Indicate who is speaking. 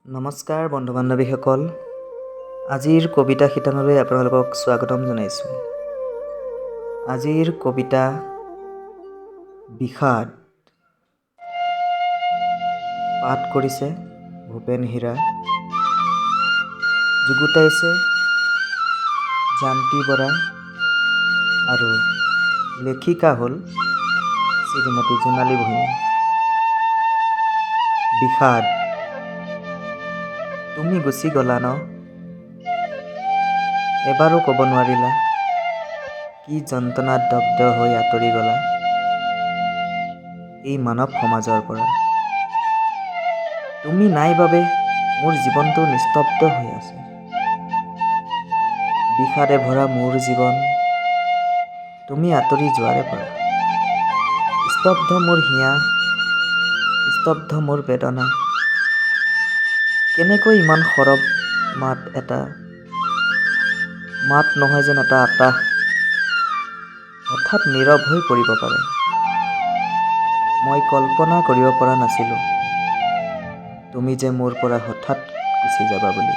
Speaker 1: নমস্কাৰ বন্ধু বান্ধৱীসকল, আজিৰ কবিতা শিতানলৈ আপোনালোকক স্বাগতম জনাইছোঁ। আজিৰ কবিতা বিষাদ পাঠ কৰিছে ভূপেন হীৰা, যুগুতাইছে জান্তি বৰা আৰু লেখিকা হ'ল শ্ৰীমতী জোনালী ভূঞা। বিষাদ। তুমি গুচি গলা ন, এবাৰো ক'ব নোৱাৰিলা কি যন্ত্ৰণাত দগ্ধ হৈ আঁতৰি গলা এই মানৱ সমাজৰ পৰা। তুমি নাই বাবে মোৰ জীৱনটো নিস্তব্ধ হৈ আছে। বিষাদে ভৰা মোৰ জীৱন তুমি আঁতৰি যোৱাৰে পৰা। স্তব্ধ মোৰ হিয়া, স্তব্ধ মোৰ বেদনা। কেনেকৈ ইমান সৰৱ মাত এটা, মাত নহয় যেন এটা আতাহ হঠাৎ নীৰৱ হৈ পৰিব পাৰে। মই কল্পনা কৰিব পৰা নাছিলোঁ তুমি যে মোৰ পৰা হঠাৎ গুচি যাবা বুলি।